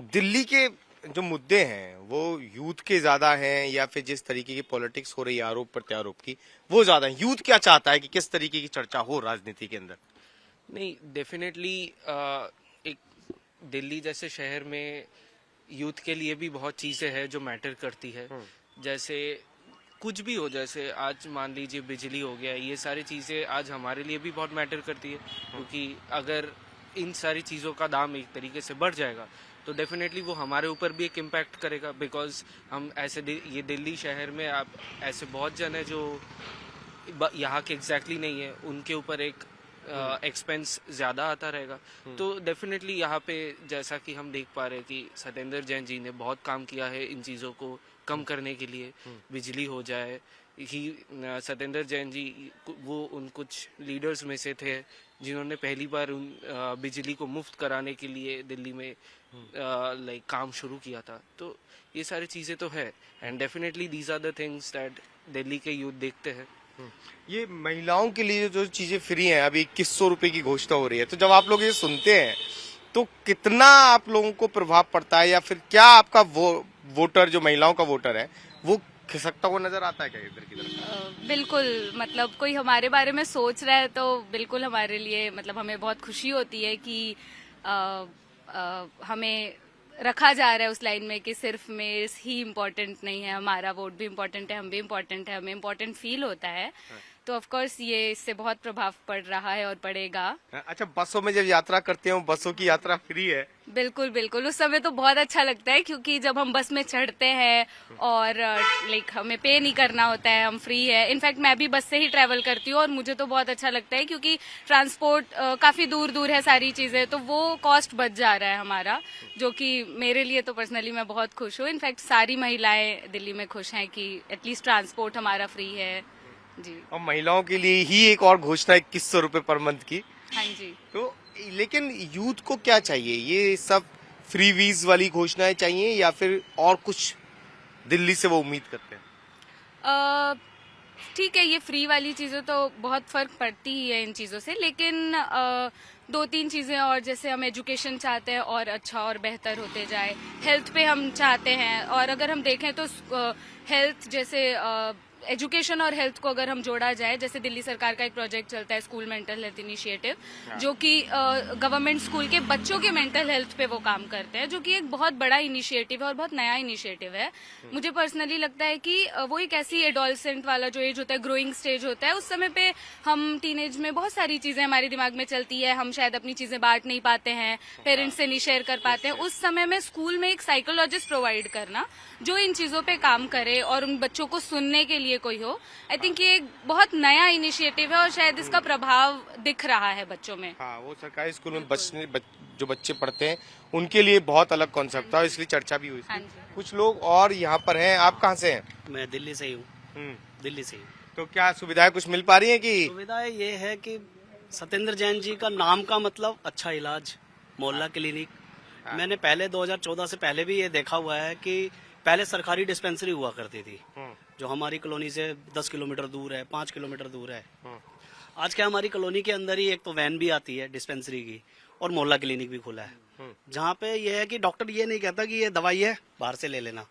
दिल्ली के जो मुद्दे हैं वो यूथ के ज्यादा हैं या फिर जिस तरीके की पॉलिटिक्स हो रही है आरोप प्रत्यारोप की वो ज्यादा है? यूथ क्या चाहता है कि किस तरीके की चर्चा हो राजनीति के अंदर? नहीं, डेफिनेटली एक दिल्ली जैसे शहर में यूथ के लिए भी बहुत चीज़ें हैं जो मैटर करती है। जैसे कुछ भी हो, जैसे आज मान लीजिए बिजली हो गया, ये सारी चीज़ें आज हमारे लिए भी बहुत मैटर करती है, क्योंकि अगर इन सारी चीज़ों का दाम एक तरीके से बढ़ जाएगा तो डेफिनेटली वो हमारे ऊपर भी एक इम्पैक्ट करेगा। बिकॉज हम ऐसे ये दिल्ली शहर में आप ऐसे बहुत जन है जो यहाँ के एग्जैक्टली नहीं है, उनके ऊपर एक एक्सपेंस ज़्यादा आता रहेगा। तो डेफिनेटली यहाँ पे जैसा कि हम देख पा रहे हैं कि सत्येंद्र जैन जी ने बहुत काम किया है इन चीज़ों को कम करने के लिए। बिजली हो जाए, ही सत्येंद्र जैन जी वो उन कुछ लीडर्स में से थे जिन्होंने पहली बार उन बिजली को मुफ्त कराने के लिए दिल्ली में लाइक काम शुरू किया था। तो ये सारी चीज़ें तो है, and definitely these are the things that Delhi के यूथ देखते हैं। ये महिलाओं के लिए जो चीजें फ्री हैं, अभी 2100 रुपए की घोषणा हो रही है, तो जब आप लोग ये सुनते हैं तो कितना आप लोगों को प्रभाव पड़ता है, या फिर क्या आपका वोटर जो महिलाओं का वोटर है वो खिसकता हुआ नजर आता है क्या इधर की तरफ? बिल्कुल, मतलब कोई हमारे बारे में सोच रहा है तो बिल्कुल हमारे लिए मतलब हमें बहुत खुशी होती है कि हमें रखा जा रहा है उस लाइन में कि सिर्फ मेल्स ही इम्पोर्टेंट नहीं है, हमारा वोट भी इम्पोर्टेंट है, हम भी इम्पोर्टेंट है, हमें इम्पोर्टेंट फील होता है। तो ऑफ कोर्स ये इससे बहुत प्रभाव पड़ रहा है और पड़ेगा। अच्छा, बसों में जब यात्रा करते हो, बसों की यात्रा फ्री है? बिल्कुल बिल्कुल, उस समय तो बहुत अच्छा लगता है क्योंकि जब हम बस में चढ़ते हैं और लाइक हमें पे नहीं करना होता है, हम फ्री है। इनफैक्ट मैं भी बस से ही ट्रैवल करती हूँ और मुझे तो बहुत अच्छा लगता है क्योंकि ट्रांसपोर्ट काफी दूर दूर है सारी चीजें, तो वो कॉस्ट बच जा रहा है हमारा, जो कि मेरे लिए तो पर्सनली मैं बहुत खुश हूँ। इनफैक्ट सारी महिलाएं दिल्ली में खुश हैं कि एटलीस्ट ट्रांसपोर्ट हमारा फ्री है जी। और महिलाओं के लिए ही एक और घोषणा 2100 रुपए पर मंथ की। हाँ जी। तो लेकिन यूथ को क्या चाहिए? ये सब फ्री वीज वाली घोषणाएं चाहिए या फिर और कुछ दिल्ली से वो उम्मीद करते हैं? ठीक है, ये फ्री वाली चीजें तो बहुत फर्क पड़ती ही है इन चीजों से, लेकिन दो तीन चीजें और, जैसे हम एजुकेशन चाहते हैं और अच्छा और बेहतर होते जाए, हेल्थ पे हम चाहते हैं, और अगर हम देखें तो हेल्थ जैसे एजुकेशन और हेल्थ को अगर हम जोड़ा जाए, जैसे दिल्ली सरकार का एक प्रोजेक्ट चलता है स्कूल मेंटल हेल्थ इनिशिएटिव, जो कि गवर्नमेंट स्कूल के बच्चों के मेंटल हेल्थ पे वो काम करते हैं, जो कि एक बहुत बड़ा इनिशिएटिव है और बहुत नया इनिशिएटिव है। मुझे पर्सनली लगता है कि वो एक ऐसी एडोलसेंट वाला जो एज होता है, ग्रोइंग स्टेज होता है, उस समय पे हम टीनेज में बहुत सारी चीजें हमारे दिमाग में चलती है, हम शायद अपनी चीजें बांट नहीं पाते हैं, पेरेंट्स से नहीं शेयर कर पाते हैं। उस समय में स्कूल में एक साइकोलॉजिस्ट प्रोवाइड करना जो इन चीजों पे काम करे और उन बच्चों को सुनने के लिए कोई हो, आई थिंक ये एक बहुत नया इनिशिएटिव है और शायद इसका प्रभाव दिख रहा है बच्चों में। हाँ, वो सरकारी स्कूल में जो बच्चे पढ़ते हैं उनके लिए बहुत अलग कॉन्सेप्ट था, इसलिए चर्चा भी हुई। हाँ, कुछ लोग और यहाँ पर हैं। आप कहाँ से हैं? मैं दिल्ली से ही हूँ। दिल्ली से ही। तो क्या सुविधाएं कुछ मिल पा रही हैं कि? सुविधाएं ये है कि सत्येंद्र जैन जी का नाम का मतलब अच्छा इलाज, मोहल्ला क्लिनिक। मैंने पहले 2014 से पहले भी ये देखा हुआ है कि पहले सरकारी डिस्पेंसरी हुआ करती थी जो हमारी कॉलोनी से 10 किलोमीटर दूर है, 5 किलोमीटर दूर है। आज क्या हमारी कॉलोनी के अंदर ही एक तो वैन भी आती है डिस्पेंसरी की, और मोहल्ला क्लिनिक भी खुला है, जहाँ पे ये है कि डॉक्टर ये नहीं कहता कि ये दवाई है बाहर से ले लेना,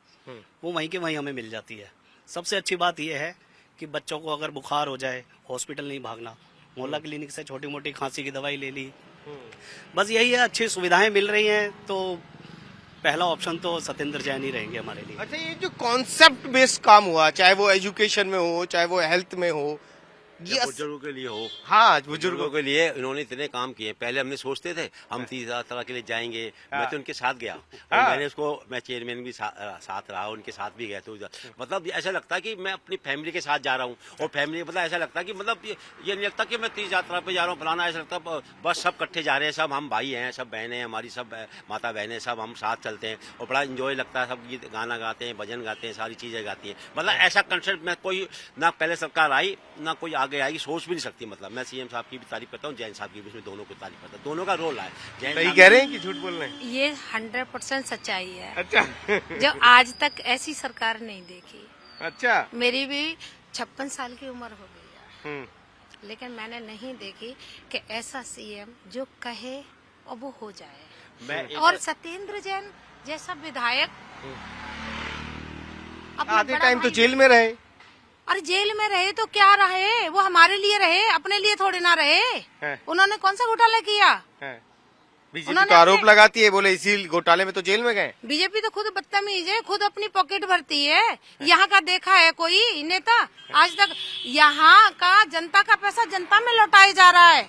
वो वहीं के वहीं हमें मिल जाती है। सबसे अच्छी बात यह है कि बच्चों को अगर बुखार हो जाए हॉस्पिटल नहीं भागना, मोहल्ला क्लिनिक से छोटी मोटी खांसी की दवाई ले ली, बस यही है। अच्छी सुविधाएं मिल रही हैं, तो पहला ऑप्शन तो सत्येंद्र जैन ही रहेंगे हमारे लिए। अच्छा, ये जो कॉन्सेप्ट बेस्ड काम हुआ, चाहे वो एजुकेशन में हो चाहे वो हेल्थ में हो, ये बुजुर्गों के लिए हो, हाँ, बुजुर्गों के लिए इन्होंने इतने काम किए। पहले हमने सोचते थे हम 30 यात्रा के लिए जाएंगे, मैं तो उनके साथ गया और मैंने उसको, मैं चेयरमैन भी साथ रहा, उनके साथ भी गया, तो मतलब ऐसा लगता है कि मैं अपनी फैमिली के साथ जा रहा हूँ। और फैमिली मतलब ऐसा लगता है कि मतलब ये नहीं लगता कि मैं 30 यात्रा पे जा रहा हूँ फलाना, ऐसा लगता बस सब इकट्ठे जा रहे हैं, सब हम भाई हैं, सब बहनें हैं, हमारी सब माता बहनें, सब हम साथ चलते हैं और बड़ा इंजॉय लगता है। सब गीत गाना गाते हैं, भजन गाते हैं, सारी चीजें गाती हैं। मतलब ऐसा कंसेप्ट में कोई ना पहले सरकार आई ना कोई आगे आएगी, सोच भी नहीं सकती। मतलब मैं सीएम साहब की भी तारीफ करता हूँ, जैन साहब की भी, इसमें दोनों को तारीफ करता हूँ, दोनों का रोल है। सही कह रहे हैं कि झूठ बोल रहे हैं? ये 100% सच्चाई है। अच्छा। जो आज तक ऐसी सरकार नहीं देखी। अच्छा। मेरी भी 56 साल की उम्र हो गई है, लेकिन मैंने नहीं देखी कि ऐसा सीएम जो कहे और वो हो जाए। और सत्येंद्र जैन ये सब विधायक अपना आधे बड़ा टाइम तो भाई- जेल में रहे अरे जेल में रहे तो क्या रहे, वो हमारे लिए रहे, अपने लिए थोड़ी ना रहे। हैं। उन्होंने कौन सा घोटाला किया? बीजेपी उन्होंने तो आरोप अपने- लगाती है, बोले इसी घोटाले में तो जेल में गए। बीजेपी तो खुद बदतमीज है, खुद अपनी पॉकेट भरती है। यहाँ का देखा है कोई नेता आज तक? यहाँ का जनता का पैसा जनता में लौटाया जा रहा है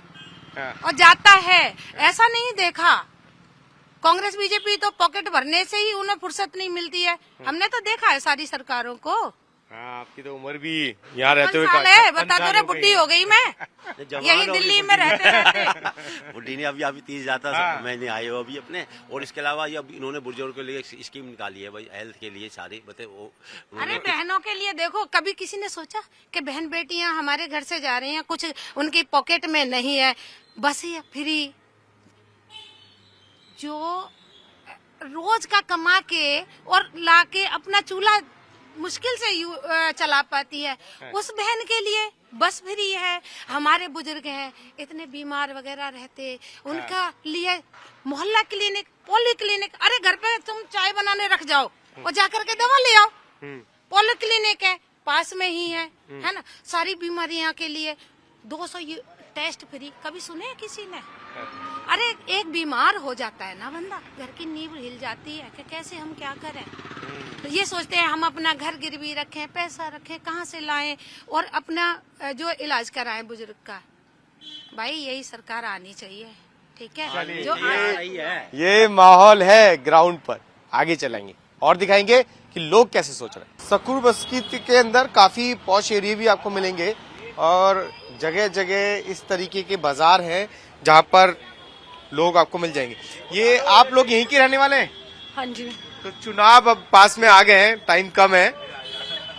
हाँ। और जाता है, ऐसा नहीं देखा। कांग्रेस बीजेपी तो पॉकेट भरने से ही उन्हें फुर्सत नहीं मिलती है। हमने तो देखा है सारी सरकारों को। हाँ, आपकी तो उम्र भी यहाँ रहते हुए साल है, 56 बता दो साल रे, हो गई बुढ़ी है। हो गई मैं जवान यही हो गई दिल्ली में बुढ़ी। रहते रहते। बुढ़ी ने अभी 30 जाता हाँ। मैंने आए हो अभी अपने। और इसके अलावा ये अभी इन्होंने बुजुर्गों के लिए स्कीम निकाली है भाई, हेल्थ के लिए सारे बता वो अरे बहनों के लिए देखो, कभी किसी ने सोचा कि बहन बेटियां हमारे घर से जा रही हैं, कुछ उनकी पॉकेट में नहीं है, बस ये फ्री जो रोज का कमा के और ला के अपना चूल्हा मुश्किल से चला पाती है, उस बहन के लिए बस फ्री है। हमारे बुजुर्ग हैं, इतने बीमार वगैरह रहते, उनका लिए मोहल्ला क्लिनिक, पॉली क्लिनिक, अरे घर पे तुम चाय बनाने रख जाओ और जाकर के दवा ले आओ। पॉली क्लिनिक है पास में ही है ना। सारी बीमारियां के लिए 200 टेस्ट फ्री, कभी सुने हैं किसी ने? अरे एक बीमार हो जाता है ना बंदा, घर की नींव हिल जाती है कि कैसे हम क्या करें। तो ये सोचते हैं हम अपना घर गिरवी रखें, पैसा रखें, कहाँ से लाएं और अपना जो इलाज कराएं बुजुर्ग का। भाई यही सरकार आनी चाहिए, ठीक है? जो सही है। ये माहौल है ग्राउंड पर। आगे चलेंगे और दिखाएंगे कि लोग कैसे सोच रहे हैं। सकूर बस्ती के अंदर काफी पॉश एरिया भी आपको मिलेंगे और जगह जगह इस तरीके के बाजार हैं जहाँ पर लोग आपको मिल जाएंगे। ये आप लोग यहीं के रहने वाले हैं? हाँ जी। तो चुनाव अब पास में आ गए हैं, टाइम कम है,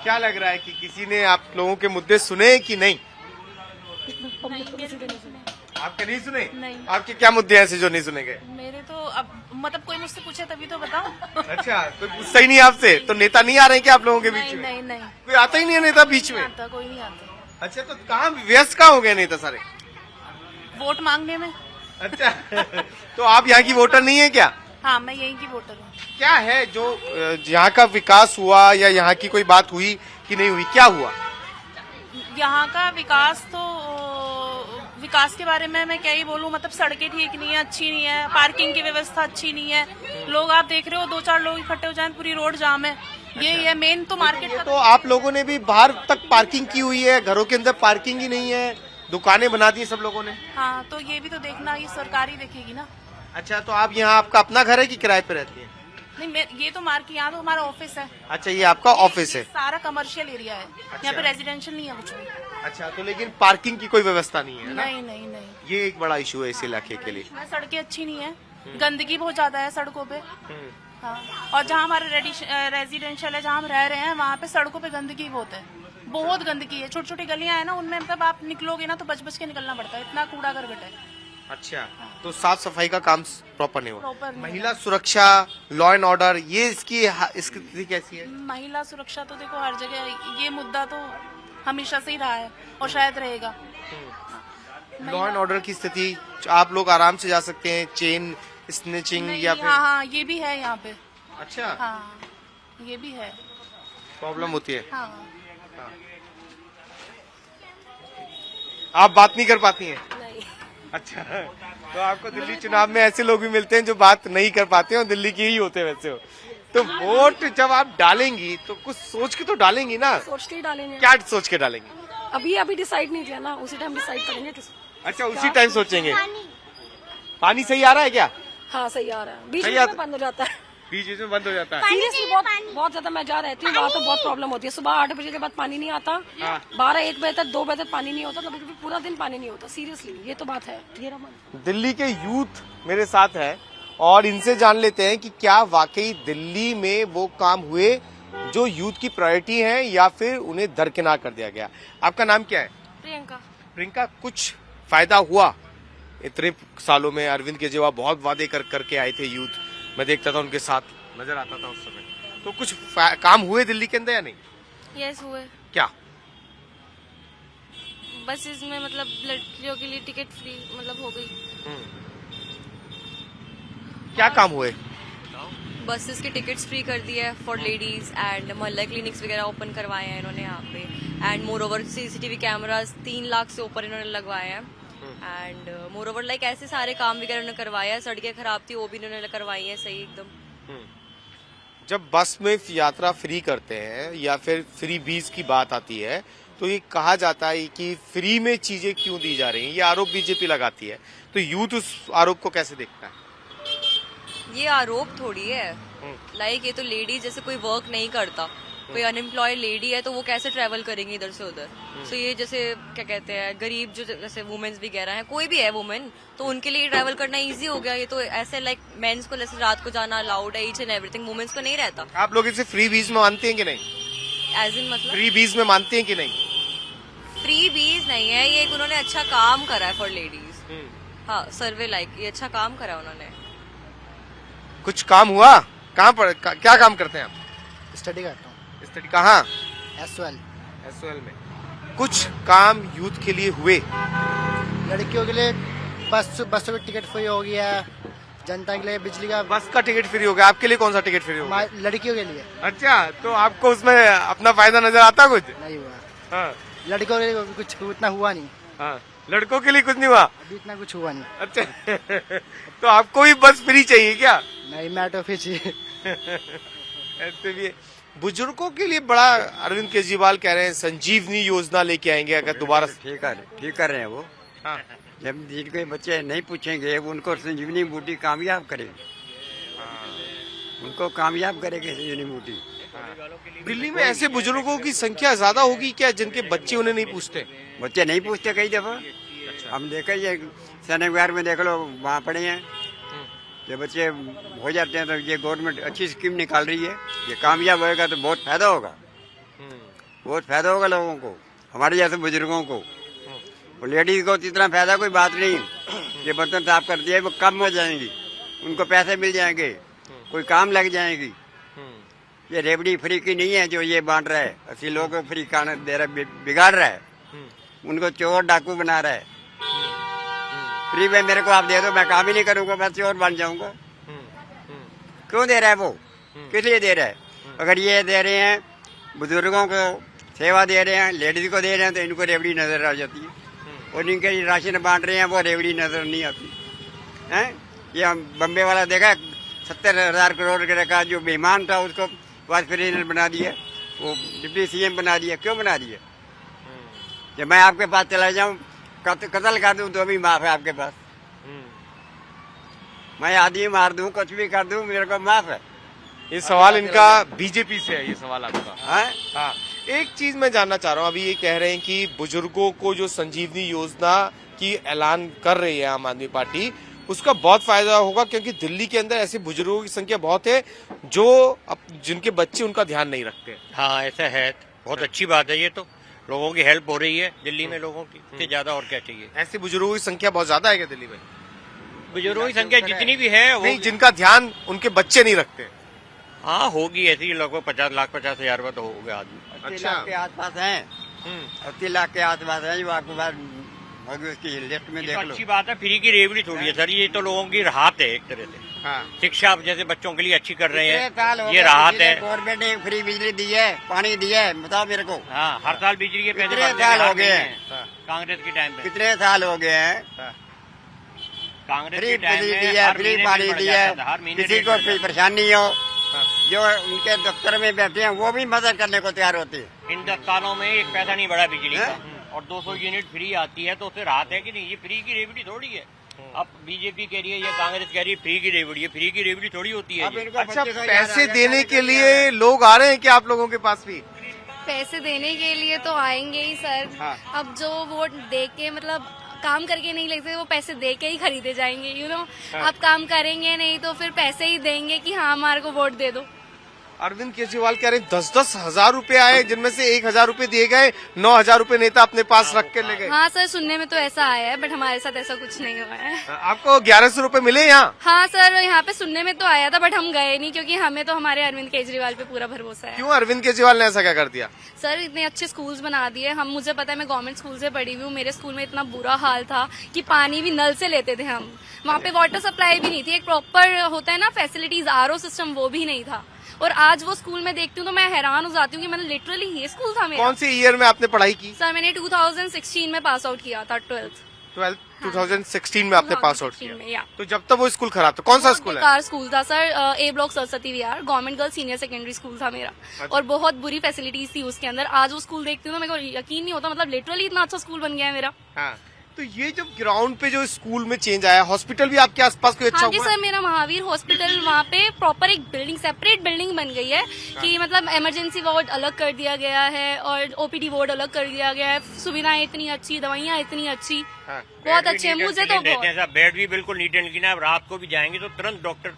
क्या लग रहा है कि किसी ने आप लोगों के मुद्दे सुने कि नहीं? आपके नहीं सुने? नहीं। आपके क्या मुद्दे हैं ऐसे जो नहीं सुने गए? मेरे तो अब मतलब कोई मुझसे पूछे तभी तो बताओ। अच्छा, कोई पूछता ही नहीं आपसे? तो नेता नहीं आ रहे हैं क्या आप लोगों के बीच नहीं में? नहीं नहीं, कोई आता ही नहीं है नेता बीच में? आता कोई नहीं आता। अच्छा, तो कहाँ व्यस्त कहाँ हो गए नेता सारे? वोट मांगने में। अच्छा तो आप यहाँ की वोटर नहीं है क्या? हाँ, मैं यहीं की वोटर हूँ। क्या है जो यहाँ का विकास हुआ या यहाँ की कोई बात हुई कि नहीं हुई, क्या हुआ? यहाँ का विकास तो विकास के बारे में मैं क्या ही बोलूँ, मतलब सड़कें ठीक नहीं है, अच्छी नहीं है, पार्किंग की व्यवस्था अच्छी नहीं है। लोग आप देख रहे हो 2-4 लोग इकट्ठे हो जाए पूरी रोड जाम है। यही है मेन तो मार्केट का। तो आप लोगों ने भी बाहर तक पार्किंग की हुई है, घरों के अंदर पार्किंग ही नहीं है, दुकानें बना दी सब लोगों ने। हाँ, तो ये भी तो देखना, ये सरकार ही देखेगी ना। अच्छा, तो आप यहाँ आपका अपना घर है कि किराए पे रहती है? नहीं, ये तो मार्केट, यहाँ तो हमारा ऑफिस है। अच्छा, ये आपका ऑफिस है। सारा कमर्शियल एरिया है, यहाँ पे रेजिडेंशियल नहीं है कुछ भी। अच्छा, तो लेकिन पार्किंग की कोई व्यवस्था नहीं है ना? नहीं नहीं नहीं, ये एक बड़ा इशू है इस इलाके के लिए। सड़कें अच्छी नहीं है, गंदगी बहुत ज्यादा है सड़कों पे। हाँ, और जहाँ हमारे रेजिडेंशियल है, जहाँ हम रह रहे हैं, वहाँ पे सड़कों पे गंदगी बहुत है, बहुत गंदगी है। छोटी छोटी गलियां है ना, उनमें मतलब आप निकलोगे ना तो बच बच के निकलना पड़ता है, इतना कूड़ा करकट है। अच्छा, तो साफ सफाई का काम प्रॉपर नहीं हुआ। प्रॉपर नहीं महिला सुरक्षा, लॉ एंड ऑर्डर, ये इसकी स्थिति कैसी है? महिला सुरक्षा तो देखो हर जगह ये मुद्दा तो हमेशा से ही रहा है और शायद रहेगा। लॉ एंड ऑर्डर की स्थिति, आप लोग आराम से जा सकते हैं, चेन स्नेचिंग नहीं, या फिर? हाँ हाँ, ये भी है यहाँ पे। अच्छा, हाँ, ये भी है। प्रॉब्लम होती है। हाँ, आप बात नहीं कर पाती हैं? नहीं। अच्छा, तो आपको दिल्ली चुनाव में ऐसे लोग भी मिलते हैं जो बात नहीं कर पाते हैं और दिल्ली के ही होते हैं वैसे हो। तो वोट जब आप डालेंगी तो कुछ सोच के तो डालेंगी ना? सोच के ही डालेंगे। क्या सोच के डालेंगी? अभी डिसाइड नहीं किया ना, उसी टाइम डिसाइड करेंगे। अच्छा, उसी टाइम सोचेंगे। पानी सही आ रहा है क्या? हाँ, सही आ रहा है, बीच सही में आता- बंद हो जाता है। बीच बीच में बंद हो जाता है। सीरियसली बहुत ज्यादा मैं जहाँ रहती हूँ वहाँ तो बहुत प्रॉब्लम होती है। सुबह 8 बजे के बाद पानी नहीं आता, 12-1 बजे तक 2 बजे तक पानी नहीं होता, कभी कभी पूरा दिन पानी नहीं होता। सीरियसली ये तो बात है। दिल्ली के यूथ मेरे साथ है और इनसे जान लेते हैं कि क्या वाकई दिल्ली में वो काम हुए जो यूथ की प्रायोरिटी है या फिर उन्हें दरकिनार कर दिया गया। आपका नाम क्या है? प्रियंका। प्रियंका, कुछ फायदा हुआ? इतने सालों में अरविंद केजरीवाल बहुत वादे करके आए थे, यूथ मैं देखता था उनके साथ, नजर आता था उस समय, तो कुछ काम हुए दिल्ली के अंदर या नहीं? यस हुए। क्या? बस इसमें मतलब लड़कियों के लिए टिकट फ्री मतलब हो गई। क्या काम हुए? बसेस की टिकट्स फ्री कर दी है फॉर लेडीज एंड मोहल्ला क्लिनिक्स वगैरह ओपन करवाए हैं इन्होंने यहाँ पे and more over CCTV cameras 3 lakh से ऊपर इन्होंने लगवाए हैं एंड मोर ओवर लाइक ऐसे सारे काम वगैरह उन्होंने करवाया है। सड़कें खराब थी वो भी इन्होंने करवाई है सही एकदम। जब बस में यात्रा फ्री करते हैं या फिर फ्री बीज की बात आती है तो ये कहा जाता है कि फ्री में चीजें क्यों दी जा रही हैं, ये आरोप बीजेपी लगाती है, तो यूथ उस आरोप को कैसे देखता है? ये आरोप थोड़ी है, लाइक ये तो लेडी जैसे कोई वर्क नहीं करता, कोई अनएम्प्लॉयड लेडी है तो वो कैसे ट्रैवल करेंगी इधर से उधर। सो ये जैसे क्या कहते हैं गरीब जो जैसे वुमेन्स वगैरह हैं, कोई भी है वुमेन तो उनके लिए ट्रैवल करना इजी हो गया। ये तो ऐसे लाइक मेंस को जैसे रात को जाना अलाउड है ईच एंड एवरीथिंग, वुमेन्स को नहीं रहता। आप लोग इसे फ्री बीज में मानते हैं कि नहीं? एज इन मतलब फ्री बीज में मानते हैं कि नहीं? फ्री बीज नहीं है ये, एक उन्होंने अच्छा काम करा है फॉर लेडीज। हाँ सर्वे लाइक ये अच्छा काम करा उन्होंने। कुछ काम हुआ? कहाँ पर क्या काम करते हैं आप? स्टडी करता हूँ स्टडी कहाँ? एसओएल में। कुछ काम यूथ के लिए हुए? लड़कियों के लिए बसों की टिकट फ्री हो गया, जनता के लिए बिजली का, बस का टिकट फ्री हो गया, आपके लिए कौन सा टिकट फ्री हो गया? लड़कियों के लिए। अच्छा, तो आपको उसमें अपना फायदा नजर आता कुछ? नहीं हुआ। हाँ। लड़कियों के लिए कुछ उतना हुआ नहीं। हाँ। लड़कों के लिए कुछ नहीं हुआ? अभी इतना कुछ हुआ नहीं। अच्छा तो आपको भी बस फ्री चाहिए क्या? नहीं, मैटो फ्री चाहिए। ऐसे भी बुजुर्गों के लिए बड़ा अरविंद केजरीवाल कह रहे हैं संजीवनी योजना लेके आएंगे अगर दोबारा। ठीक कर रहे हैं वो। हाँ। जब जिनके बच्चे नहीं पूछेंगे उनको संजीवनी बूटी कामयाब करे, उनको कामयाब करेगी संजीवनी बूटी। दिल्ली में ऐसे बुजुर्गों की संख्या ज्यादा होगी क्या जिनके बच्चे उन्हें नहीं पूछते? बच्चे नहीं पूछते कई दफा। हम देखे ये शनिवार में देख लो वहाँ पड़े हैं, ये बच्चे हो जाते हैं। तो ये गवर्नमेंट अच्छी स्कीम निकाल रही है, ये कामयाब होएगा तो बहुत फायदा होगा, बहुत फायदा होगा लोगों को, हमारे जैसे बुजुर्गों को। और लेडीज को इतना फायदा कोई बात नहीं, ये बर्तन साफ कर दिया वो कम हो जाएंगी, उनको पैसे मिल जाएंगे, कोई काम लग जाएगी। ये रेवड़ी फ्री की नहीं है जो ये बांट रहा है, असली लोगों को फ्री खाना दे रहा है, बिगाड़ रहा है, उनको चोर डाकू बना रहा है। फ्री में मेरे को आप दे दो, मैं काम ही नहीं करूंगा, मैं चोर बन जाऊंगा। क्यों दे रहा है वो, किस लिए दे रहा है? अगर ये दे रहे हैं बुजुर्गों को सेवा दे रहे हैं, लेडीज को दे रहे हैं, तो इनको रेवड़ी नजर आ जाती है। और इनके राशन बांट रहे हैं वो रेवड़ी नजर नहीं आती है। ये हम बम्बे वाला देखा 70,000 करोड़ का जो बेईमान था उसको वाइस प्रेसिडेंट बना दिया, वो डिप्टी CM बना दिया। क्यों बना दिया? जब मैं आपके पास चला जाऊं कत्ल कर दूं तो भी माफ है आपके पास, मैं आदमी मार दूं कुछ भी कर दूं मेरे को माफ है। ये सवाल इनका बीजेपी से है, ये सवाल आपका। हाँ? हाँ। एक चीज मैं जानना चाह रहा हूँ, अभी ये कह रहे हैं कि बुजुर्गों को जो संजीवनी योजना की ऐलान कर रही है आम आदमी पार्टी, उसका बहुत फायदा होगा क्योंकि दिल्ली के अंदर ऐसे बुजुर्गों की संख्या बहुत है जो जिनके बच्चे उनका ध्यान नहीं रखते। हाँ ऐसा है, बहुत अच्छी बात है। ये तो लोगों की हेल्प हो रही है दिल्ली में, लोगों की इससे ज्यादा और क्या चाहिए। ऐसे बुजुर्गों की संख्या बहुत ज्यादा है क्या दिल्ली में? बुजुर्गों की संख्या जितनी भी है वो नहीं, जिनका ध्यान उनके बच्चे नहीं रखते। हाँ होगी ऐसी, लगभग 50,50,000 तो हो गया आदमी। 80 लाख के आसपास हैं, 80 लाख के आसपास है। जो आपके पास उसकी लिस्ट में देख लो। अच्छी बात है, फ्री की रेवड़ी थोड़ी है सर, ये तो लोगों की राहत है एक तरह से। हाँ। शिक्षा जैसे बच्चों के लिए अच्छी कर रहे हैं, ये राहत है। गवर्नमेंट ने फ्री बिजली दी है, पानी दिया है, बताओ मेरे को। हाँ हर साल बिजली के पैसे कितने साल हो गए हैं कांग्रेस के टाइम पे? कितने साल हो गए हैं? कांग्रेस फ्री के टाइम बिजली में दिया, हर फ्री महीने पानी बिल बढ़ दिया, जाता था, हर महीने किसी रेट को बढ़ कोई जाता परेशानी नहीं हो, जो उनके दफ्तर में बैठे हैं वो भी मदद करने को तैयार होते हैं। था। इन 10 सालों में एक पैसा नहीं बढ़ा बिजली का, और 200 यूनिट फ्री आती है तो उससे राहत है कि नहीं। ये फ्री की रेवड़ी थोड़ी है। अब बीजेपी कह रही है या कांग्रेस कह रही है फ्री की रेवड़ी है, फ्री की रेवड़ी थोड़ी होती है ये। अच्छा, पैसे देने के लिए लोग आ रहे हैं क्या आप लोगों के पास भी? पैसे देने के लिए तो आएंगे ही सर। हाँ। अब जो वोट दे के मतलब काम करके नहीं लगते, वो पैसे दे के ही खरीदे जाएंगे, यू नो। हाँ। आप काम करेंगे नहीं तो फिर पैसे ही देंगे कि हाँ हमारे को वोट दे दो। अरविंद केजरीवाल कह रहे हैं 10-10 हजार रुपए आए, जिनमें से 1,000 रुपए दिए गए, 9,000 रुपए नेता अपने पास रख के ले गए। हाँ सर, सुनने में तो ऐसा आया है, बट हमारे साथ ऐसा कुछ नहीं हुआ है। आपको 1,100 रुपए मिले यहाँ? हाँ सर, यहाँ पे सुनने में तो आया था, बट हम गए नहीं क्योंकि हमें तो हमारे अरविंद केजरीवाल पे पूरा भरोसा है। क्यों अरविंद केजरीवाल ने ऐसा क्या कर दिया? सर इतने अच्छे स्कूल्स बना दिए। हम, मुझे पता है, मैं गवर्नमेंट स्कूल से पढ़ी हुई हूँ। मेरे स्कूल में इतना बुरा हाल था कि पानी भी नल से लेते थे हम। वहाँ पे वाटर सप्लाई भी नहीं थी, एक प्रॉपर होता है ना फैसिलिटीज, आरओ सिस्टम, वो भी नहीं था। और आज वो स्कूल में देखती हूँ तो मैं हैरान हो जाती हूँ कि मतलब लिटरली ये स्कूल था मेरा। कौन सी ईयर में आपने पढ़ाई की? सर मैंने 2016 में पास आउट किया था, 12th 2016 में आपने पास आउट 2016 में, किया। या। तो जब तक वो स्कूल खराब था, कौन सा स्कूल है? बेकार स्कूल था sir, A block Saraswati Vihar government girls senior secondary school था मेरा। और बहुत बुरी फैसिलिटीज थी उसके अंदर। आज वो स्कूल देखती हूँ तो मेरे को यकीन नहीं होता, मतलब लिटरली इतना अच्छा स्कूल बन गया है मेरा। हाँ। तो ये जब ग्राउंड पे जो स्कूल में चेंज आया, हॉस्पिटल भी आपके आसपास कोई अच्छा हाँ जी हुआ? सर, मेरा महावीर हॉस्पिटल, वहाँ पे प्रॉपर एक बिल्डिंग, सेपरेट बिल्डिंग बन गई है कि मतलब इमरजेंसी वार्ड अलग कर दिया गया है और ओपीडी वार्ड अलग कर दिया गया है। सुविधाएं इतनी अच्छी, दवाइयाँ इतनी अच्छी, बहुत अच्छे हैं। मुझे तो बेड भी बिल्कुल नीट एंड क्लीन है। रात को भी जाएंगे तो तुरंत डॉक्टर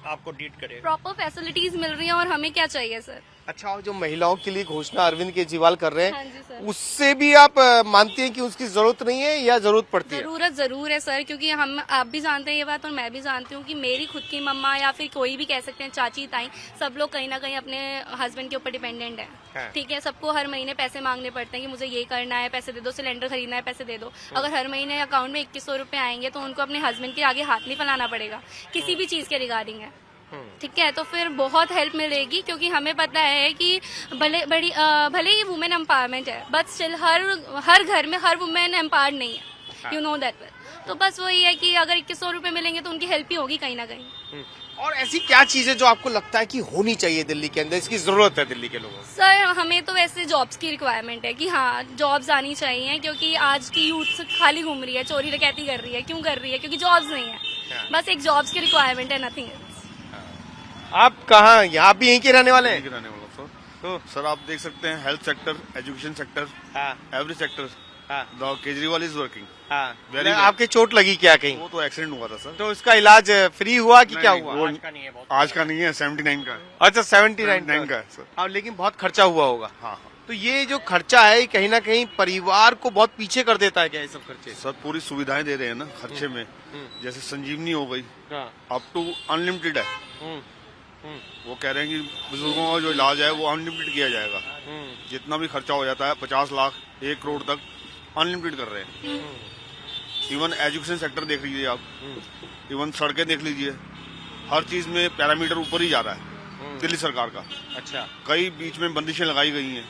आपको ट्रीट करेगा। प्रॉपर फैसिलिटीज मिल रही हैं और हमें क्या चाहिए सर। अच्छा, और जो महिलाओं के लिए घोषणा अरविंद केजरीवाल कर रहे हाँ जी हैं, सर। उससे भी आप मानते हैं कि उसकी जरूरत नहीं है या जरूरत पड़ती है? जरूरत जरूर है सर, क्योंकि आप भी जानते हैं ये बात और मैं भी जानती हूँ कि मेरी खुद की मम्मा या फिर कोई भी कह सकते हैं, चाची ताई, सब लोग कहीं ना कहीं अपने हस्बैंड के ऊपर डिपेंडेंट है। ठीक है, सबको हर महीने पैसे मांगने पड़ते हैं कि मुझे ये करना है, पैसे दे दो, सिलेंडर खरीदना है, पैसे दे दो। अगर हर महीने अकाउंट में 2100 रुपए आएंगे तो उनको अपने हस्बैंड के आगे हाथ नहीं फैलाना पड़ेगा किसी भी चीज के रिगार्डिंग है। ठीक है, तो फिर बहुत हेल्प मिलेगी, क्योंकि हमें पता है कि भले ही वुमेन एम्पावरमेंट है, बट स्टिल हर घर में हर वुमेन एम्पावर्ड नहीं है, यू नो दैट वेल। तो बस वही है कि अगर 2100 रुपए मिलेंगे तो उनकी हेल्प ही होगी कहीं ना कहीं। और ऐसी क्या चीजें जो आपको लगता है कि होनी चाहिए दिल्ली के अंदर, इसकी जरूरत है दिल्ली के लोगों को? सर हमें तो वैसे जॉब्स की रिक्वायरमेंट है कि हाँ जॉब्स आनी चाहिए, क्योंकि आज की यूथ खाली घूम रही है, चोरी डकैती कर रही है। क्यों कर रही है? क्योंकि जॉब्स नहीं है। बस एक जॉब्स की रिक्वायरमेंट है, नथिंग एल्स। आप कहाँ, यहाँ भी यहीं के रहने वाले हैं? रहने वाला सर। तो सर आप देख सकते हैं health sector, education sector, every sector, Kejriwal is working. आपके चोट लगी क्या कहीं? वो तो एक्सीडेंट हुआ था सर। तो इसका इलाज फ्री हुआ कि क्या हुआ? आज का नहीं है, 79 का। अच्छा, 79 का है सर। हाँ, लेकिन बहुत खर्चा हुआ होगा। हाँ। तो ये जो खर्चा है कहीं ना कहीं परिवार को बहुत पीछे कर देता है क्या ये सब खर्चे? सर पूरी सुविधाएं दे रहे हैं ना खर्चे में, जैसे संजीवनी हो गई, अप टू अनलिमिटेड है। वो कह रहे हैं कि बुजुर्गों का जो इलाज है वो अनलिमिटेड किया जाएगा। जितना भी खर्चा हो जाता है 50 लाख 1 करोड़ तक अनलिमिटेड कर रहे हैं। इवन एजुकेशन सेक्टर देख लीजिए आप, इवन सड़कें देख लीजिए, हर चीज में पैरामीटर ऊपर ही जा रहा है दिल्ली सरकार का। अच्छा, कई बीच में बंदिशें लगाई गई हैं।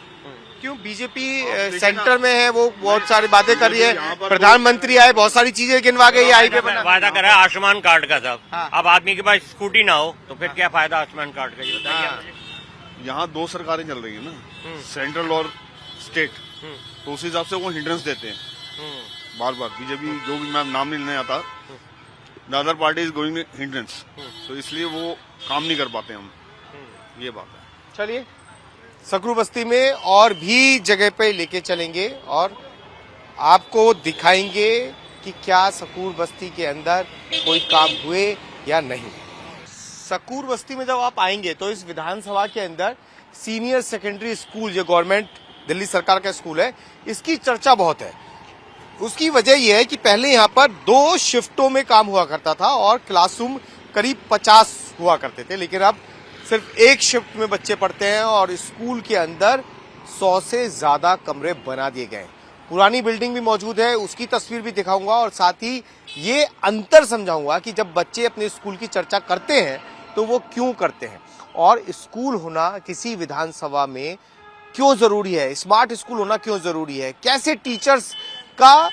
क्यों? बीजेपी सेंटर में है, वो बहुत सारी बातें कर रही है, प्रधानमंत्री आए, बहुत सारी चीजें गिनवा गई, हाईवे बना, वादा कर रहा है आयुष्मान कार्ड का साहब। अब आदमी के पास स्कूटी ना हो तो फिर क्या फायदा आयुष्मान कार्ड का? ये बताइए। यहाँ 2 सरकारें चल रही है ना, सेंट्रल और स्टेट, तो उस हिसाब से वो हिंड्रेंस देते हैं बार बार। बीजेपी जो भी, मैं नाम नहीं लेने आता, the other party is going hindrance, तो इसलिए वो काम नहीं कर पाते हम, ये बात है। चलिए सकरू बस्ती में और भी जगह पे लेके चलेंगे और आपको दिखाएंगे कि क्या सकूर बस्ती के अंदर कोई काम हुए या नहीं। सकूर बस्ती में जब आप आएंगे तो इस विधानसभा के अंदर सीनियर सेकेंडरी स्कूल, जो गवर्नमेंट दिल्ली सरकार का स्कूल है, इसकी चर्चा बहुत है। उसकी वजह यह है कि पहले यहाँ पर 2 शिफ्टों में काम हुआ करता था और क्लासरूम करीब 50 हुआ करते थे, लेकिन अब सिर्फ 1 शिफ्ट में बच्चे पढ़ते हैं और स्कूल के अंदर 100 से ज्यादा कमरे बना दिए गए। पुरानी बिल्डिंग भी मौजूद है, उसकी तस्वीर भी दिखाऊंगा और साथ ही ये अंतर समझाऊंगा कि जब बच्चे अपने स्कूल की चर्चा करते हैं तो वो क्यों करते हैं और स्कूल होना किसी विधानसभा में क्यों जरूरी है, स्मार्ट स्कूल होना क्यों जरूरी है, कैसे टीचर्स का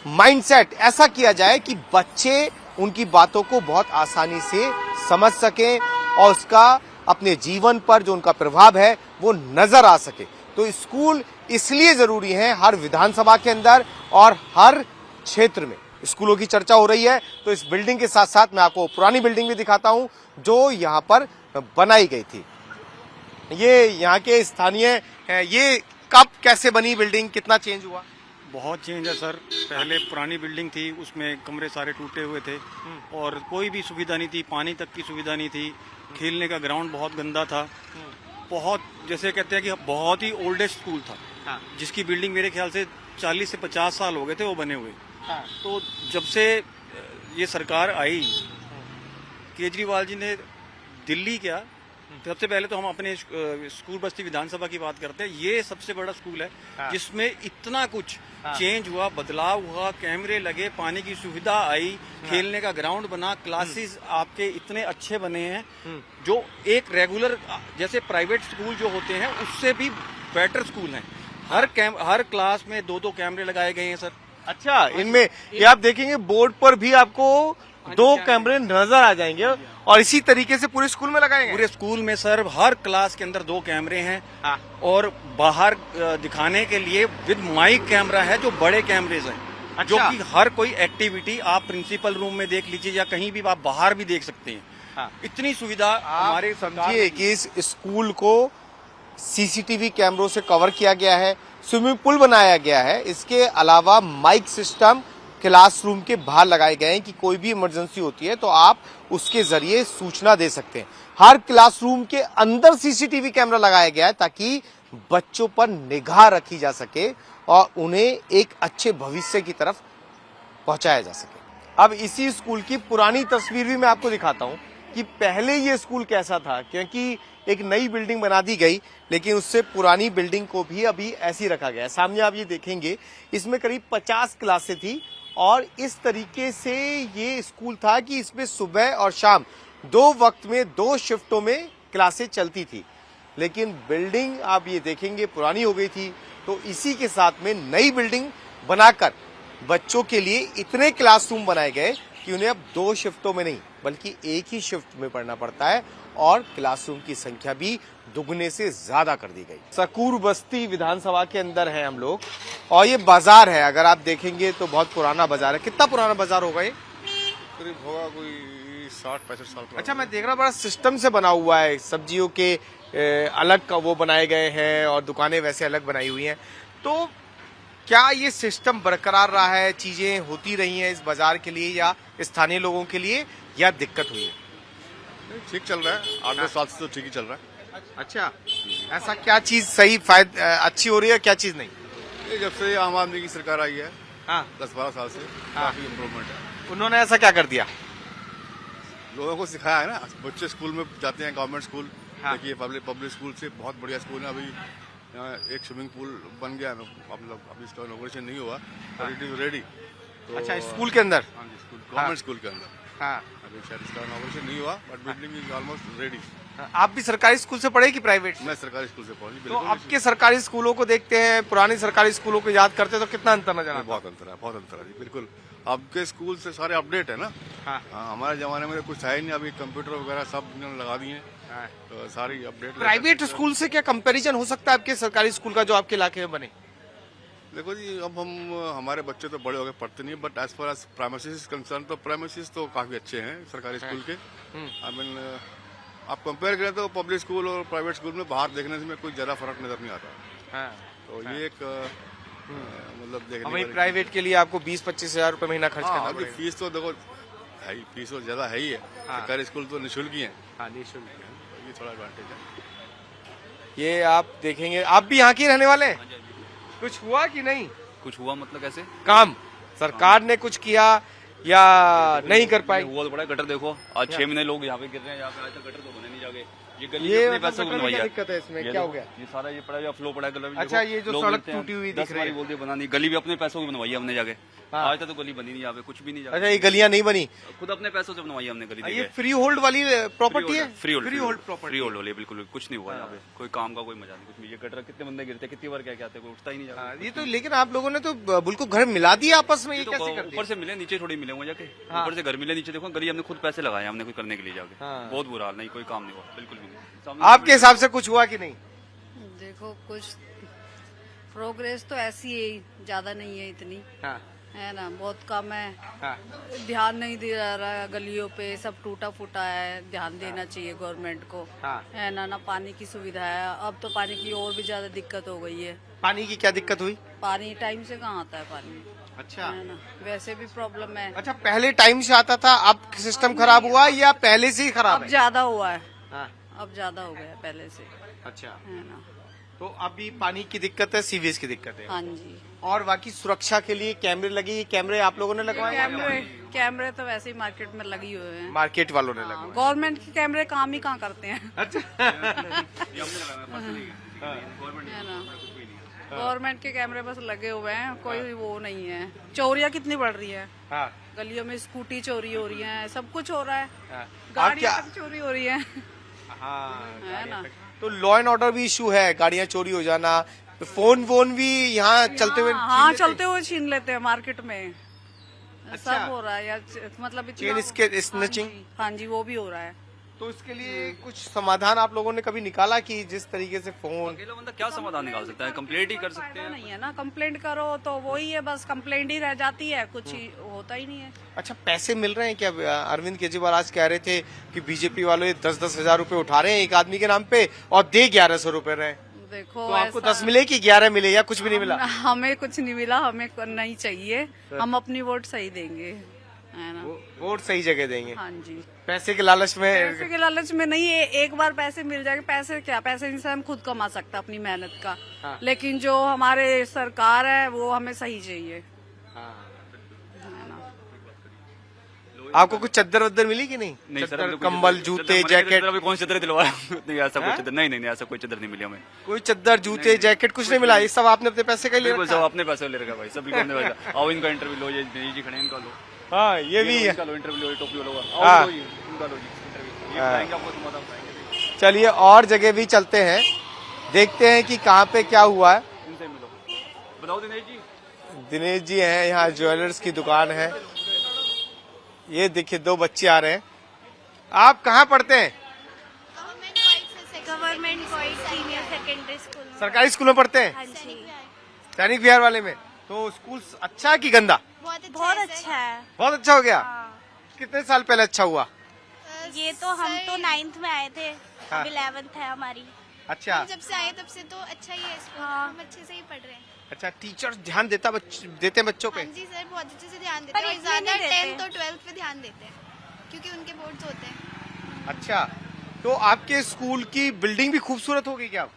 माइंडसेट ऐसा किया जाए कि बच्चे उनकी बातों को बहुत आसानी से समझ सकें और उसका अपने जीवन पर जो उनका प्रभाव है वो नजर आ सके। तो स्कूल इसलिए जरूरी है हर विधानसभा के अंदर और हर क्षेत्र में स्कूलों की चर्चा हो रही है। तो इस बिल्डिंग के साथ साथ मैं आपको पुरानी बिल्डिंग भी दिखाता हूं जो यहाँ पर बनाई गई थी। ये यहाँ के स्थानीय है, ये कब कैसे बनी बिल्डिंग, कितना चेंज हुआ? बहुत चेंज है सर। पहले पुरानी बिल्डिंग थी, उसमें कमरे सारे टूटे हुए थे और कोई भी सुविधा नहीं थी, पानी तक की सुविधा नहीं थी, खेलने का ग्राउंड बहुत गंदा था, बहुत जैसे कहते हैं कि बहुत ही ओल्डेस्ट स्कूल था, जिसकी बिल्डिंग मेरे ख्याल से 40 से 50 साल हो गए थे वो बने हुए। तो जब से ये सरकार आई, केजरीवाल जी ने दिल्ली क्या, सबसे पहले तो हम अपने स्कूल बस्ती विधानसभा की बात करते हैं। ये सबसे बड़ा स्कूल है जिसमें इतना कुछ चेंज हुआ, बदलाव हुआ, कैमरे लगे, पानी की सुविधा आई, खेलने का ग्राउंड बना, क्लासेस आपके इतने अच्छे बने हैं जो एक रेगुलर जैसे प्राइवेट स्कूल जो होते हैं उससे भी बेटर स्कूल हैं। हर क्लास में 2-2 कैमरे लगाए गए हैं सर। अच्छा, इनमें ये आप देखेंगे बोर्ड पर भी आपको 2 कैमरे नजर आ जाएंगे और इसी तरीके से पूरे स्कूल में लगाएंगे। पूरे स्कूल में सर हर क्लास के अंदर 2 कैमरे हैं और बाहर दिखाने के लिए विद माइक कैमरा है जो बड़े कैमरेज हैं। जो कि हर कोई एक्टिविटी आप प्रिंसिपल रूम में देख लीजिए या कहीं भी आप बाहर भी देख सकते हैं। इतनी सुविधा हमारे समझिए कि इस स्कूल को सीसीटीवी कैमरों से कवर किया गया है, स्विमिंग पूल बनाया गया है, इसके अलावा माइक सिस्टम क्लासरूम के बाहर लगाए गए हैं कि कोई भी इमरजेंसी होती है तो आप उसके जरिए सूचना दे सकते हैं। हर क्लासरूम के अंदर सीसीटीवी कैमरा लगाया गया है ताकि बच्चों पर निगाह रखी जा सके और उन्हें एक अच्छे भविष्य की तरफ पहुंचाया जा सके। अब इसी स्कूल की पुरानी तस्वीर भी मैं आपको दिखाता हूं कि पहले ये स्कूल कैसा था, क्योंकि एक नई बिल्डिंग बना दी गई लेकिन उससे पुरानी बिल्डिंग को भी अभी ऐसी रखा गया है। सामने आप ये देखेंगे, इसमें करीब 50 क्लासें थी और इस तरीके से ये स्कूल था कि इसमें सुबह और शाम 2 वक्त में 2 शिफ्टों में क्लासें चलती थी। लेकिन बिल्डिंग आप ये देखेंगे पुरानी हो गई थी, तो इसी के साथ में नई बिल्डिंग बनाकर बच्चों के लिए इतने क्लासरूम बनाए गए कि उन्हें अब 2 शिफ्टों में नहीं बल्कि एक ही शिफ्ट में पढ़ना पड़ता है और क्लासरूम की संख्या भी दुगने से ज्यादा कर दी गई। सकूर बस्ती विधानसभा के अंदर है हम लोग और ये बाजार है, अगर आप देखेंगे तो बहुत पुराना बाजार है। कितना पुराना बाजार होगा ये? करीब होगा कोई 60-65 साल पुराना। अच्छा, मैं देख रहा बड़ा सिस्टम से बना हुआ है, सब्जियों के अलग वो बनाए गए हैं और दुकानें वैसे अलग बनाई हुई हैं। तो क्या ये सिस्टम बरकरार रहा है, चीजें होती रही हैं इस बाजार के लिए या स्थानीय लोगों के लिए, या दिक्कत हुई है? ठीक चल रहा है, 8-10 साल से तो ठीक ही चल रहा है। अच्छा, ऐसा क्या चीज सही अच्छी हो रही है, क्या चीज नहीं? ये जब से आम आदमी की सरकार आई है 10-12 साल से काफी इम्प्रूवमेंट है। उन्होंने ऐसा क्या कर दिया? लोगों को सिखाया है ना, बच्चे स्कूल में जाते हैं, गवर्नमेंट स्कूल। देखिए पब्लिक स्कूल से बहुत बढ़िया स्कूल है। अभी यहाँ एक स्विमिंग पूल बन गया है, मतलब अभी इसका इनॉग्रेशन नहीं हुआ और इट इज रेडी। अच्छा, स्कूल के अंदर? हाँ जी, स्कूल, गवर्नमेंट स्कूल के अंदर। अभी शायद इसका इनॉग्रेशन नहीं हुआ but building is almost ready. आप भी सरकारी स्कूल से पढ़े कि प्राइवेट? मैं सरकारी स्कूल से पढ़ी। तो आपके सरकारी स्कूलों को देखते हैं, पुराने सरकारी स्कूलों को याद करते हैं तो कितना अंतर नजर आता है? बहुत अंतर है जी, बिल्कुल। आपके स्कूल से सारे अपडेट है ना। हमारे जमाने में कुछ है ही नहीं, अभी कंप्यूटर वगैरह सब इन्होंने लगा दिए हैं तो सारी अपडेट। प्राइवेट स्कूल से क्या कंपैरिजन हो सकता है आपके सरकारी स्कूल का जो आपके इलाके में बने? देखो जी, अब हमारे बच्चे तो बड़े हो गए, पढ़ते नहीं, but as far as primaries concern तो प्राइमरीज तो काफी अच्छे हैं सरकारी स्कूल के। आई मीन आप कंपेयर करें तो पब्लिक स्कूल और प्राइवेट स्कूल में बाहर देखने से कोई ज्यादा फर्क नजर नहीं आता। तो ये एक मतलब देखने वही प्राइवेट के लिए आपको 20-25 हजार रुपए महीना खर्च करना पड़ेगा। फीस तो देखो है ही, फीस तो ज्यादा है ही है। सरकारी स्कूल तो निःशुल्क ही है। निःशुल्क है, ये थोड़ा एडवांटेज है। ये आप देखेंगे, आप भी यहाँ के रहने वाले हैं? कुछ हुआ कि नहीं? कुछ हुआ मतलब कैसे? काम सरकार ने कुछ किया या नहीं कर पाई? हुआ तो बड़ा गटर देखो, आज 6 महीने लोग यहाँ पे गिर रहे हैं, यहाँ पे आज तक गटर तो बने नहीं जाके। ये गली ये अपने पैसों को बनवाई है। दिक्कत है इसमें, क्या हो गया? ये सारा ये पड़ा फ्लो पड़ा है। अच्छा, ये जो सड़क टूटी हुई दिख रही है, बोलते बनानी, गली भी अपने पैसों की बनवाई है हमने जाके। आज तक तो गली बनी नहीं, यहाँ पे कुछ भी नहीं जाके। अच्छा, ये गलियां नहीं बनी, खुद अपने पैसों से बनवाई हमने गली। ये फ्री होल्ड वाली प्रॉपर्टी है? फ्री होल्ड वाली, बिल्कुल कुछ नहीं हुआ यहाँ पे, कोई काम का कोई मजा नहीं, कुछ नहीं। ये गटर कितने बंदे गिरते, कितनी बार क्या कहते, कोई उठता ही नहीं जाता। ये तो, लेकिन आप लोगों ने तो बिल्कुल घर मिला दिया आपस में, ये कैसे कर दिया? ऊपर से मिले, नीचे थोड़ी मिले हुए जाके। ऊपर से घर मिले, नीचे देखो गली हमने खुद पैसे लगाए हमने कुछ करने के लिए जाके। बहुत बुरा हाल, नहीं कोई काम नहीं हुआ, बिल्कुल भी नहीं। आपके हिसाब से कुछ हुआ कि नहीं? देखो, कुछ प्रोग्रेस तो ऐसी है, ज्यादा नहीं है इतनी। है ना, बहुत कम है। ध्यान नहीं दिया रहा है, गलियों पे सब टूटा फूटा है, ध्यान देना चाहिए गवर्नमेंट को। है ना पानी की सुविधा है, अब तो पानी की और भी ज्यादा दिक्कत हो गई है। पानी की क्या दिक्कत हुई? पानी टाइम से कहाँ आता है पानी। अच्छा, है ना, वैसे भी प्रॉब्लम है। अच्छा, पहले टाइम से आता था, अब सिस्टम खराब हुआ या पहले से ही खराब अब है? ज्यादा हुआ है। हाँ। अब ज्यादा हो गया पहले से, अच्छा, है ना। तो अभी पानी की दिक्कत है, सीवेज की दिक्कत है। हाँ जी। और बाकी सुरक्षा के लिए कैमरे लगे, ये कैमरे आप लोगों ने लगवाए हैं? कैमरे तो वैसे ही मार्केट में लगी हुए हैं। मार्केट वालों ने लगवाए। गवर्नमेंट के कैमरे काम ही कहाँ करते हैं। अच्छा। है ना, गवर्नमेंट के कैमरे बस लगे हुए हैं, कोई वो नहीं है। चोरियाँ कितनी बढ़ रही है, हाँ। गलियों में स्कूटी चोरी हो रही है, सब कुछ हो रहा है, हाँ। गाड़ियाँ क्या- तक चोरी हो रही है। हाँ, है ना। तो लॉ एंड ऑर्डर भी इशू है, गाड़ियां चोरी हो जाना, फोन वोन भी यहाँ चलते हुए हाँ, चलते हुए छीन लेते हैं मार्केट में। अच्छा। सब हो रहा है यार, मतलब इतना- चेन इसके स्नैचिंग। हाँ जी, वो भी हो रहा है। तो इसके लिए कुछ समाधान आप लोगों ने कभी निकाला कि जिस तरीके से फोन, अकेला बंदा क्या समाधान निकाल सकता है? कंप्लेंट ही कर सकते हैं। नहीं है ना, कंप्लेंट करो तो वही है, बस कंप्लेंट ही रह जाती है, कुछ ही होता ही नहीं है। अच्छा पैसे मिल रहे हैं क्या? अरविंद केजरीवाल आज कह रहे थे कि बीजेपी वाले 10-10 हजार रुपए उठा रहे हैं एक आदमी के नाम पे और दे 1100 रुपए रहे। देखो तो आपको ऐसा- 10 मिले कि 11 मिले या कुछ भी नहीं मिला? हमें कुछ नहीं मिला, हमें नहीं चाहिए, हम अपनी वोट सही देंगे, है ना। वोट सही जगह देंगे। हाँ जी। पैसे के लालच में? पैसे के लालच में नहीं, एक बार पैसे मिल जाएंगे, पैसे क्या, पैसे इंसान खुद कमा सकता है अपनी मेहनत का। हाँ। लेकिन जो हमारे सरकार है वो हमें सही चाहिए। आपको कुछ चद्दर वद्दर मिली कि नहीं? नहीं सर, चद्दर, हमने कोई कंबल, चद्दर- जूते, चद्दर- जैकेट? अभी कौन सी चद्दर दिलवाया? नहीं ऐसा कोई हाँ? चद्दर नहीं, ऐसा कोई चद्दर नहीं मिली हमें। कोई चद्दर, जूते, जैकेट कुछ नहीं मिला? ये सब आपने अपने पैसे का ही ले बिल्कुल रखा? सब अपने पैसे ले रखा भाई, सब बिल्कुल अपने पैसे। आओ इनका इंटरव्यू लो, ये जी खड़े हैं, इनका लो। हाँ, ये भी है। इनका लो इंटरव्यू, लो टोपी लो, हाँ। आओ लो, इनका लो जी इंटरव्यू। ये हाँ। बताएंगे आपको, समाधान बताएंगे। चलिए और जगह भी चलते हैं, देखते हैं कि कहाँ पे क्या हुआ है। इनसे मिलो, बताओ दिनेश जी। दिनेश जी हैं, यहाँ ज्वेलर्स की दुकान है। ये देखिए 2 बच्चे आ रहे हैं। आप कहाँ पढ़ते हैं? Government boys senior secondary school में। सरकारी स्कूल में पढ़ते हैं? हाँ जी। सैनिक विहार वाले में? तो स्कूल अच्छा है कि गंदा? बहुत अच्छा है। बहुत अच्छा हो गया। कितने साल पहले अच्छा हुआ? ये तो हम तो 9th में आए थे, हाँ। अब 11th है हमारी। अच्छा, जब से आए तब से तो अच्छा ही है स्कूल, हम अच्छे से ही पढ़ रहे हैं। अच्छा टीचर ध्यान देते हैं बच्चों पे? हाँ जी सर, बहुत अच्छे से ध्यान देते हैं, और ज्यादा 10th और 12th पे ध्यान देते हैं क्योंकि उनके बोर्ड्स होते हैं। अच्छा, तो आपके स्कूल की बिल्डिंग भी खूबसूरत होगी क्या?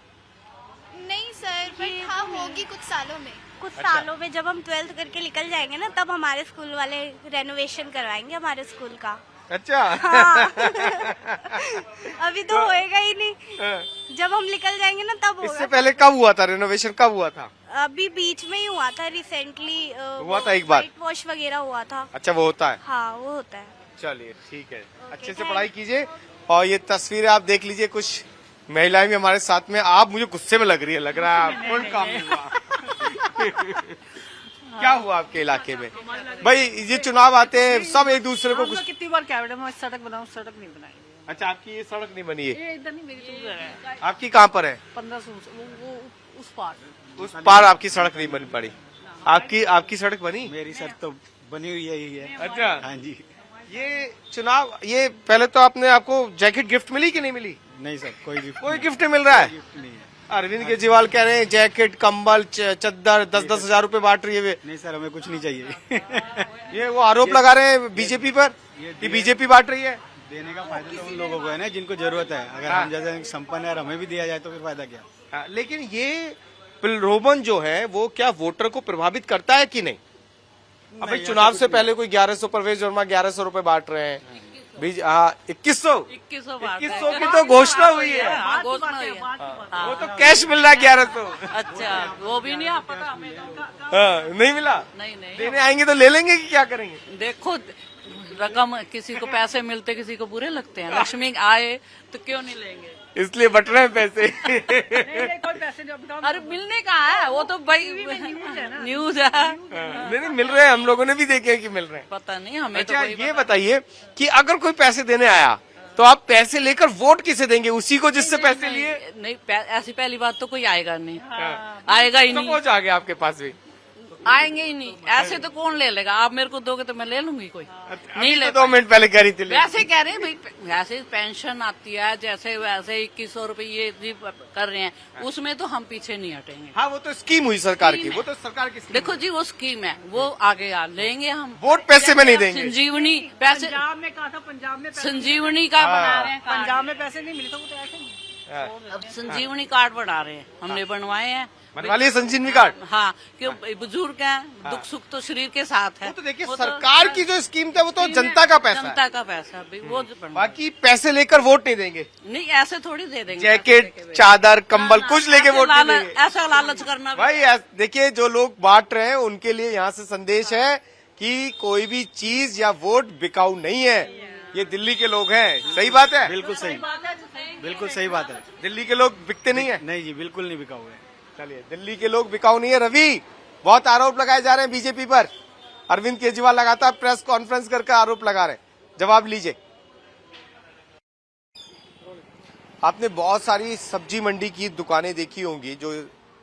नहीं सर, बट हाँ होगी कुछ सालों में। कुछ अच्छा। सालों में जब हम 12th करके निकल जाएंगे ना, तब हमारे स्कूल वाले रेनोवेशन करवाएंगे हमारे स्कूल का। अच्छा। हाँ। अभी तो होएगा ही नहीं, जब हम निकल जाएंगे ना तब इससे होगा। पहले कब हुआ था रेनोवेशन? कब हुआ था? अभी बीच में ही हुआ था, रिसेंटली हुआ था एक बार? व्हाइट वॉश वगैरह हुआ था। अच्छा, वो होता है। हाँ वो होता है। चलिए ठीक है, अच्छे से पढ़ाई कीजिए। और ये तस्वीरें आप देख लीजिए, कुछ महिलाएं भी हमारे साथ में। आप मुझे गुस्से में लग रही है, लग रहा है कोई काम नहीं हुआ। क्या हुआ आपके इलाके में? भाई ये चुनाव आते हैं, सब एक दूसरे को कुछ। कितनी बार कैबिनेट में सड़क बनाओ, सड़क नहीं बनाई। अच्छा, आपकी ये सड़क नहीं बनी है? ये इधर नहीं, मेरी तो उधर है। आपकी कहाँ पर है? 1500 वो उस पार। उस पार आपकी सड़क नहीं बन पड़ी। आपकी सड़क बनी? मेरी सड़क तो बनी हुई है। अच्छा। हाँ जी। ये चुनाव, ये पहले तो आपको जैकेट गिफ्ट मिली कि नहीं मिली? नहीं सर, कोई गिफ्ट गिफ्ट नहीं मिल रहा है। गिफ्ट नहीं है। अरविंद केजरीवाल कह रहे हैं जैकेट, कंबल, चद्दर 10-10 हजार रुपए बांट रही है वे। नहीं सर, हमें कुछ नहीं चाहिए। ये वो आरोप लगा रहे हैं बीजेपी पर कि बीजेपी बांट रही है। देने का फायदा तो उन लोगों को है ना जिनको जरूरत है। अगर हम जैसे संपन्न है और हमें भी दिया जाए तो फिर फायदा क्या? हाँ, लेकिन ये प्रलोभन जो है वो क्या वोटर को प्रभावित करता है कि नहीं? अभी चुनाव से पहले कोई 1100, परवेज वर्मा 1100 रुपए बांट रहे हैं। 2100 की तो घोषणा हुई है। घोषणा हुई है। वो तो कैश मिल रहा है 1100। अच्छा, वो भी नहीं पता हमें। हाँ, नहीं मिला? नहीं देने आएंगे तो ले लेंगे कि क्या करेंगे? देखो, रकम किसी को पैसे मिलते, किसी को बुरे लगते हैं। लक्ष्मी आए तो क्यों नहीं लेंगे? इसलिए बट रहे हैं पैसे। कोई पैसे नहीं, अरे मिलने का है वो तो भाई न्यूज है। नहीं मिल रहे हैं, हम लोगों ने भी देखे हैं कि मिल रहे हैं। पता नहीं हमें। अच्छा, ये बताइए कि अगर कोई पैसे देने आया तो आप पैसे लेकर वोट किसे देंगे? उसी को जिससे पैसे लिए? नहीं, ऐसी पहली बात तो कोई आएगा नहीं, आएगा ही नहीं। पहुंच आ गया आपके पास भी? आएंगे ही नहीं, ऐसे तो कौन ले लेगा। आप मेरे को दोगे तो मैं ले लूंगी, कोई नहीं ले। 2 मिनट पहले कह रही थी वैसे कह रहे हैं भाई, वैसे पेंशन आती है जैसे वैसे 2100 रुपये कर रहे हैं, उसमें तो हम पीछे नहीं हटेंगे। हाँ, वो तो स्कीम हुई सरकार की, वो तो सरकार की देखो जी, वो स्कीम है, वो आगे लेंगे हम। वोट पैसे में नहीं देंगे। संजीवनी पैसे, पंजाब में कहा था, पंजाब में संजीवनी का बना रहे हैं, पंजाब में पैसे नहीं मिले तो वो तो ऐसे नहीं। अब संजीवनी कार्ड बना रहे हैं, हमने बनवाए हैं। बनवा लिए संजीवनी कार्ड। हाँ, क्यों बुजुर्ग हैं, दुख सुख तो शरीर के साथ है। वो तो देखिए सरकार की जो स्कीम था वो तो जनता का पैसा है। जनता का पैसा भाई, वो बाकी पैसे लेकर वोट नहीं देंगे। नहीं, ऐसे थोड़ी दे देंगे। जैकेट, चादर, कंबल कुछ लेके वोट नहीं देंगे। ऐसा लालच करना भाई, देखिए जो लोग बांट रहे हैं उनके लिए यहाँ से संदेश है कि कोई भी चीज या वोट बिकाऊ नहीं है। ये दिल्ली के लोग हैं, सही बात है? बिल्कुल सही, बिल्कुल सही बात है। दिल्ली के लोग बिकते नहीं है? नहीं जी, बिल्कुल नहीं बिकाऊ है। चलिए, दिल्ली के लोग बिकाऊ नहीं है। रवि, बहुत आरोप लगाए जा रहे हैं बीजेपी पर। अरविंद केजरीवाल लगातार प्रेस कॉन्फ्रेंस करके आरोप लगा रहे हैं, जवाब लीजिए। आपने बहुत सारी सब्जी मंडी की दुकानें देखी होंगी जो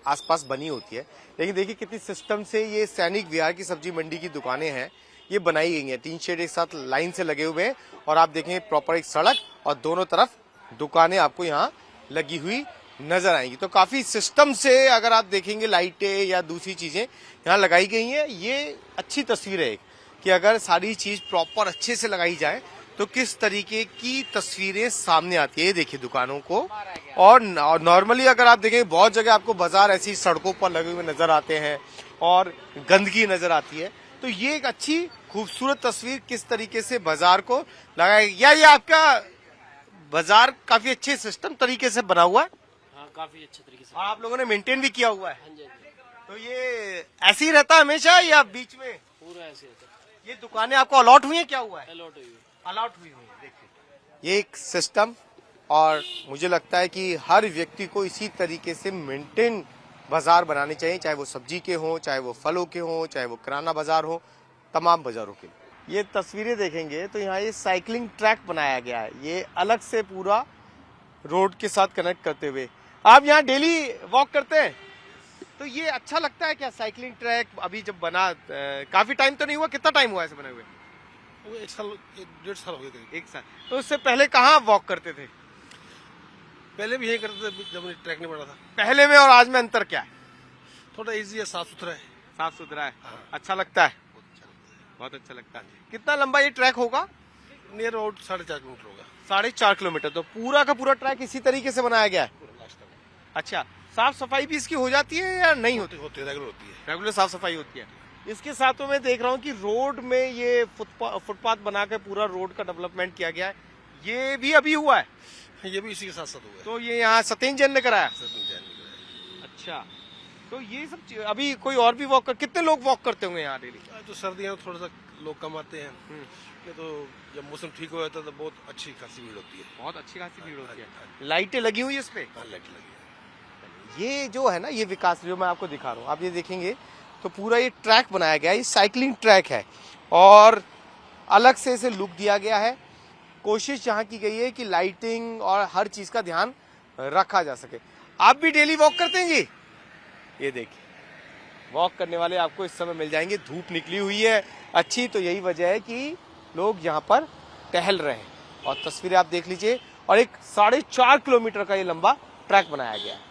आसपास बनी होती है, लेकिन देखिए कितनी सिस्टम से ये सैनिक विहार की सब्जी मंडी की दुकानें हैं, ये बनाई गई हैं। 3 शेड एक साथ लाइन से लगे हुए हैं और आप देखेंगे प्रॉपर एक सड़क और दोनों तरफ दुकानें आपको यहाँ लगी हुई नजर आएंगी। तो काफी सिस्टम से अगर आप देखेंगे लाइटें या दूसरी चीजें यहाँ लगाई गई हैं। ये अच्छी तस्वीर है कि अगर सारी चीज प्रॉपर अच्छे से लगाई जाए तो किस तरीके की तस्वीरें सामने आती है। देखिए दुकानों को, और नॉर्मली अगर आप देखें बहुत जगह आपको बाजार ऐसी सड़कों पर लगे हुए नजर आते हैं और गंदगी नजर आती है। तो ये एक अच्छी खूबसूरत तस्वीर किस तरीके से बाजार को लगाया गया। ये आपका बाजार काफी अच्छे सिस्टम तरीके से बना हुआ है। हाँ, काफी अच्छे तरीके से। और आप लोगों ने मेंटेन भी किया हुआ है। तो ये ऐसे ही रहता है हमेशा या बीच में? पूरा ऐसे रहता है। ये दुकानें आपको अलॉट हुई है? क्या हुआ है? अलॉट हुई। अलॉट हुई है। देखिए ये एक सिस्टम, और मुझे लगता है कि हर व्यक्ति को इसी तरीके से मेंटेन बाजार बनाने चाहिए, चाहे वो सब्जी के हों, चाहे वो फलों के हों, चाहे वो किराना बाजार हो, तमाम बाजारों के। ये तस्वीरें देखेंगे तो यहाँ ये साइकिलिंग ट्रैक बनाया गया है, ये अलग से पूरा रोड के साथ कनेक्ट करते हुए। आप यहाँ डेली वॉक करते हैं तो ये अच्छा लगता है क्या? साइकिलिंग ट्रैक अभी जब बना काफी टाइम तो नहीं हुआ, कितना टाइम हुआ ऐसे बने हुए? 1 साल 1.5 साल हो गए। 1 साल। तो उससे पहले कहाँ वॉक करते थे? पहले भी यही करते थे जब ट्रैक नहीं बना था। पहले में और आज में अंतर क्या है? थोड़ा इजी है, साफ सुथरा है। साफ सुथरा है। हाँ। अच्छा लगता है? बहुत अच्छा लगता है। कितना लंबा ये ट्रैक होगा? नियर अबाउट 4.5 किलोमीटर होगा। 4.5 किलोमीटर। तो पूरा का पूरा ट्रैक इसी तरीके से बनाया गया है? अच्छा, साफ सफाई भी इसकी हो जाती है या नहीं होती? होती है, रेगुलर होती है। रेगुलर साफ सफाई होती है। इसके साथ में देख रहा हूँ कि रोड में ये फुटपाथ बनाकर पूरा रोड का डेवलपमेंट किया गया है, ये भी अभी हुआ है? ये भी इसी के साथ साथ हुआ है। तो ये यहाँ सत्येंद्र जैन ने कराया? अच्छा, तो ये सब अभी कोई और भी वॉक कितने लोग वॉक करते होंगे यहाँ डेली? तो सर्दियाँ थोड़ा सा लोग कम आते हैं, तो जब मौसम ठीक हो जाता है तो बहुत अच्छी खासी भीड़ होती है। बहुत अच्छी खासी भीड़ होती है। लाइटें लगी हुई है इस पे? लाइट लगी है। ये जो है ना, ये विकास जो मैं आपको दिखा रहा हूँ, आप ये देखेंगे तो पूरा ये ट्रैक बनाया गया है, ये साइकिलिंग ट्रैक है और अलग से इसे लुक दिया गया है। कोशिश यहाँ की गई है कि लाइटिंग और हर चीज का ध्यान रखा जा सके। आप भी डेली वॉक करते हैं जी? ये देखिए वॉक करने वाले आपको इस समय मिल जाएंगे। धूप निकली हुई है अच्छी, तो यही वजह है कि लोग यहाँ पर टहल रहे हैं। और तस्वीरें आप देख लीजिए, और एक 4.5 किलोमीटर का ये लंबा ट्रैक बनाया गया है।